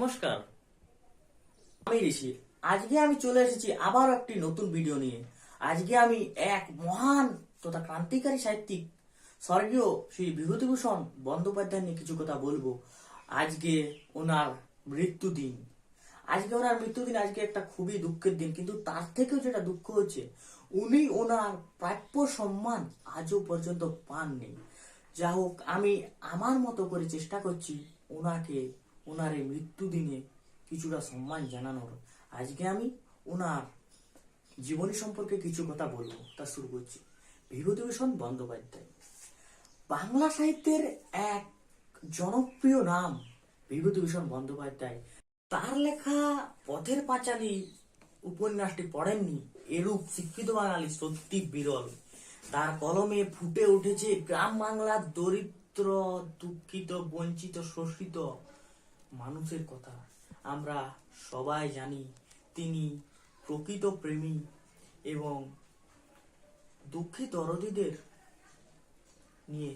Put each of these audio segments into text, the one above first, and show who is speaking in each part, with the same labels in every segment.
Speaker 1: নমস্কার, আমি ঋষি। আজকে আমি চলে এসেছি আবার একটি নতুন ভিডিও নিয়ে। আজকে আমি এক মহান তথা ক্রান্তিকারী সাহিত্যিক স্বর্গীয় শ্রী বিভূতিভূষণ বন্দ্যোপাধ্যায় নিয়ে কিছু কথা বলবো। আজকে ওনার মৃত্যুদিন। আজকে একটা খুবই দুঃখের দিন, কিন্তু তার থেকেও যেটা দুঃখ হচ্ছে, উনি ওনার প্রাপ্য সম্মান আজও পর্যন্ত পাননি। যা হোক, আমি আমার মতো করে চেষ্টা করছি ওনার এই মৃত্যু দিনে কিছুটা সম্মান জানানোর। আজকে আমি ওনার জীবনী সম্পর্কে কিছু কথা বলবো। তা শুরু করছি। বিভূতিভূষণ বন্দ্যোপাধ্যায় বাংলা সাহিত্যের এক জনপ্রিয় নাম। বিভূতিভূষণ বন্দ্যোপাধ্যায়, তার লেখা পথের পাঁচালী উপন্যাসটি পড়েননি এরূপ শিক্ষিত বাঙালি সত্যি বিরল। তার কলমে ফুটে উঠেছে গ্রাম বাংলার দরিদ্র, দুঃখিত, বঞ্চিত, শোষিত মানুষের কথা। আমরা সবাই জানি তিনি প্রকৃত প্রেমী এবং দুঃখী দরদীদের নিয়ে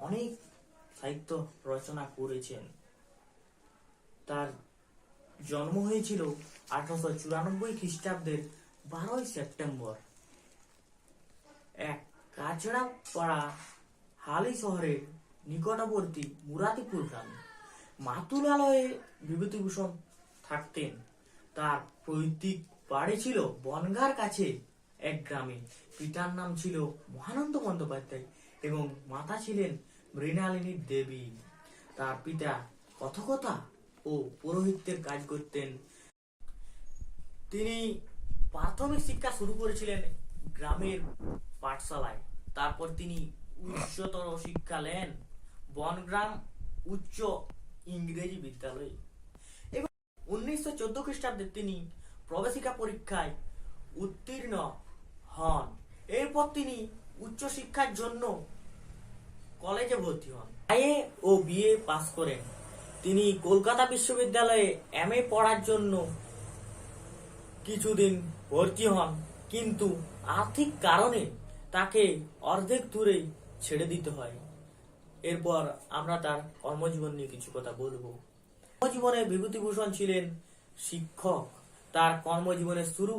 Speaker 1: অনেক সাহিত্য রচনা করেছেন। তার জন্ম হয়েছিল 1894 খ্রিস্টাব্দের 12 সেপ্টেম্বর এক কাঁচড়াপাড়া হালি শহরের নিকটবর্তী মুরাতিপুর গ্রামে। মাতুলালয়ে বিভূতিভূষণ থাকতেন। তার পৈতৃক বাড়ি ছিল বনগাঁর কাছে এক গ্রামে। পিতার নাম ছিল মহানন্দ বন্দ্যোপাধ্যায় এবং মাতা ছিলেন মৃণালিনী দেবী। তার পিতা কথকতা ও পুরোহিত্যের কাজ করতেন। তিনি প্রাথমিক শিক্ষা শুরু করেছিলেন গ্রামের পাঠশালায়। তারপর তিনি উচ্চতর শিক্ষা নেন বনগ্রাম উচ্চ ইংরেজি বিদ্যালয়ে এবং 1914 খ্রিস্টাব্দে তিনি প্রবেশিকা পরীক্ষায় উত্তীর্ণ হন। এরপর তিনি উচ্চ শিক্ষার জন্য কলেজে ভর্তি হন। এ ও বিএ পাস করেন। তিনি কলকাতা বিশ্ববিদ্যালয়ে এমএ পড়ার জন্য কিছুদিন ভর্তি হন, কিন্তু আর্থিক কারণে তাকে অর্ধেক দূরেই ছেড়ে দিতে হয়। এরপর আমরা তার কর্মজীবন নিয়ে কিছু কথা বলবো। কর্মজীবনে বিভূতিভূষণ ছিলেন শিক্ষক। তার কর্মজীবনের শুরু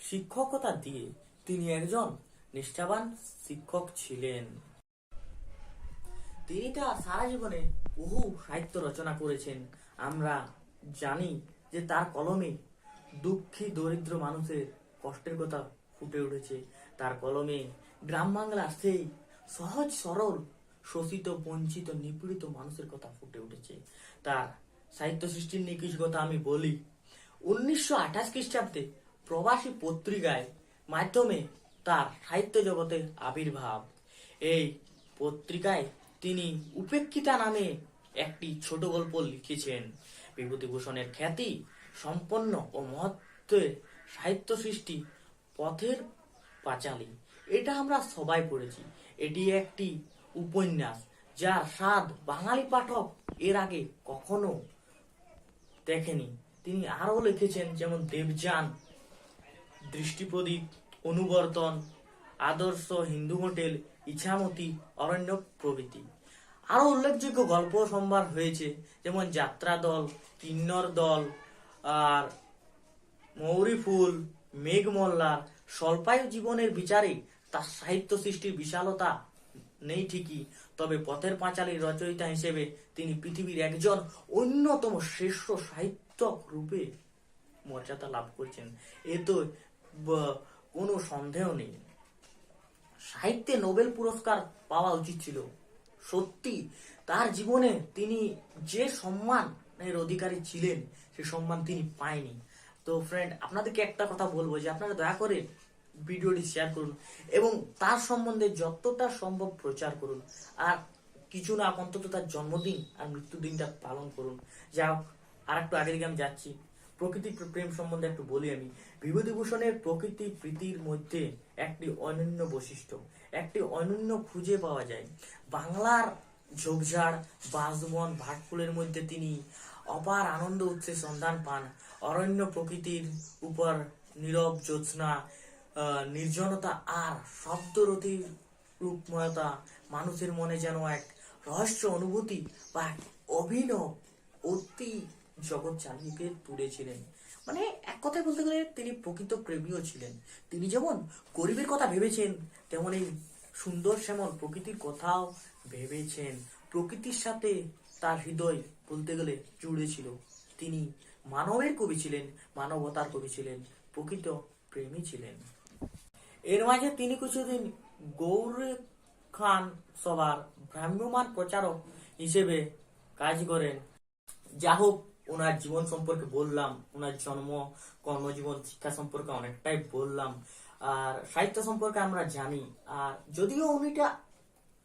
Speaker 1: শিক্ষকতা দিয়ে। তিনি একজন নিষ্ঠাবান শিক্ষক ছিলেন। তিনি তার সারা জীবনে বহু সাহিত্য রচনা করেছেন। আমরা জানি যে তার কলমে দুঃখী দরিদ্র মানুষের কষ্টের কথা ফুটে উঠেছে। তার কলমে গ্রাম বাংলার সেই সহজ সরল শোষিত, বঞ্চিত, নিপীড়িত মানুষের কথা ফুটে উঠেছে। তার সাহিত্য সৃষ্টির নিয়ে কিছু কথা আমি বলি। 1928 খ্রিস্টাব্দে প্রবাসী পত্রিকায় মাধ্যমে তার সাহিত্য জগতে আবির্ভাব। এই পত্রিকায় তিনি উপেক্ষিতা নামে একটি ছোট গল্প লিখেছেন। বিভূতিভূষণের খ্যাতি সম্পন্ন ও মহত্বের সাহিত্য সৃষ্টি পথের পাঁচালী, এটা আমরা সবাই পড়েছি। এটি একটি উপন্যাস যার স্বাদ বাঙালি পাঠক এর আগে কখনো দেখেনি। তিনি আরো লিখেছেন, যেমন দেবযান, দৃষ্টিপ্রদীপ, অনুবর্তন, আদর্শ, হিন্দু হোটেল, ইছামতি, অরণ্য প্রভৃতি। আরো উল্লেখযোগ্য গল্প সম্ভার হয়েছে, যেমন যাত্রা দল, কিন্নর দল, আর মৌরি ফুল, মেঘমল্লার। স্বল্পায়ু জীবনের বিচারে তার সাহিত্য সৃষ্টির বিশালতা নেই ঠিকই, তবে পথের পাঁচালীর রচয়িতা হিসেবে তিনি পৃথিবীর একজন অন্যতম শ্রেষ্ঠ সাহিত্যক রূপে মর্যাদা লাভ করেছেন। এ তো কোনো সন্দেহ নেই। সাহিত্যে নোবেল পুরস্কার পাওয়া উচিত ছিল। সত্যি তার জীবনে তিনি যে সম্মানের অধিকারী ছিলেন, সে সম্মান তিনি পায়নি। তো ফ্রেন্ড, আপনাদেরকে একটা কথা বলবো যে আপনারা দয়া করে ভিডিওটি শেয়ার করুন এবং তার সম্বন্ধে যতটা সম্ভব প্রচার করুন। আর কিছু না, অন্তত তার জন্মদিন আর মৃত্যুদিনটা পালন করুন। যা আর একটু আগে দিকে আমি যাচ্ছি। প্রকৃতি প্রেম সম্বন্ধে একটু বলি আমি। বিভূতিভূষণের প্রকৃতি প্রীতির মধ্যে একটি অনন্য বৈশিষ্ট্য, একটি অনন্য খুঁজে পাওয়া যায়। বাংলার ঝোপঝাড়, বাঁশবন, ভাটফুলের মধ্যে তিনি অপার আনন্দ উৎসের সন্ধান পান। অরণ্য প্রকৃতির উপর নীরব জ্যোৎস্না, নির্জনতা আর শব্দরতির রূপময়তা মানুষের মনে যেন এক রহস্য অনুভূতি বা অভিনব অতি জগৎ চালিয়ে তুলেছিলেন। মানে এক কথায় বলতে গেলে তিনি প্রকৃত প্রেমীও ছিলেন। তিনি যেমন গরিবের কথা ভেবেছেন, তেমনি সুন্দর শ্যামল প্রকৃতির কথাও ভেবেছেন। প্রকৃতির সাথে তার হৃদয় বলতে গেলে জুড়ে ছিল। তিনি মানবের কবি ছিলেন, মানবতার কবি ছিলেন, প্রকৃত প্রেমী ছিলেন। এর মাঝে তিনি কিছুদিন গৌর খান সভার ভ্রাম্যমাণ প্রচারক হিসেবে কাজ করেন। যা হোক, ওনার জীবন সম্পর্কে বললাম, ওনার জন্ম, কর্মজীবন, শিক্ষা সম্পর্কে অনেকটাই বললাম, আর সাহিত্য সম্পর্কে আমরা জানি। আর যদিও উনিটা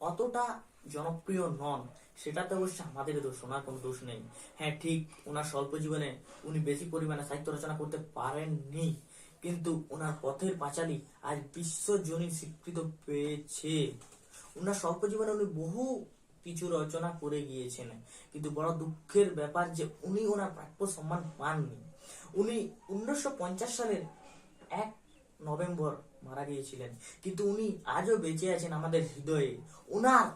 Speaker 1: অতটা জনপ্রিয় নন, সেটাতে অবশ্য আমাদের দোষ, ওনার কোনো দোষ নেই। হ্যাঁ ঠিক, ওনার স্বল্প জীবনে উনি বেশি পরিমাণে সাহিত্য রচনা করতে পারেননি, কিন্তু ওনার পথের পাঁচালী আজ বিশ্বজনীন স্বীকৃত পেয়েছে। ওনার স্বল্প জীবনে উনি বহু কিছু রচনা করে গিয়েছেন, কিন্তু বড় দুঃখের ব্যাপার যে উনি ওনার প্রাপ্য সম্মান পাননি। উনি 1950 সালের 1 নভেম্বর মারা গিয়েছিলেন, কিন্তু উনি আজও বেঁচে আছেন আমাদের হৃদয়ে। ওনার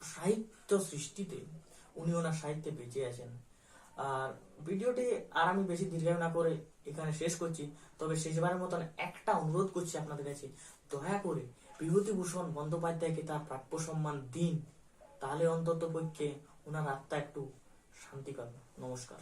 Speaker 1: সাহিত্য সৃষ্টিতে, উনি ওনার সাহিত্যে বেঁচে আছেন। আর ভিডিওটি আর আমি বেশি দীর্ঘায়ু না করে এখানে শেষ করছি। তবে শেষবারের মতন একটা অনুরোধ করছি আপনাদের কাছে, দয়া করে বিভূতিভূষণ বন্দ্যোপাধ্যায়কে তার প্রাপ্য সম্মান দিন, তাহলে অন্তত পক্ষে ওনার আত্মা একটু শান্তি পাবে। নমস্কার।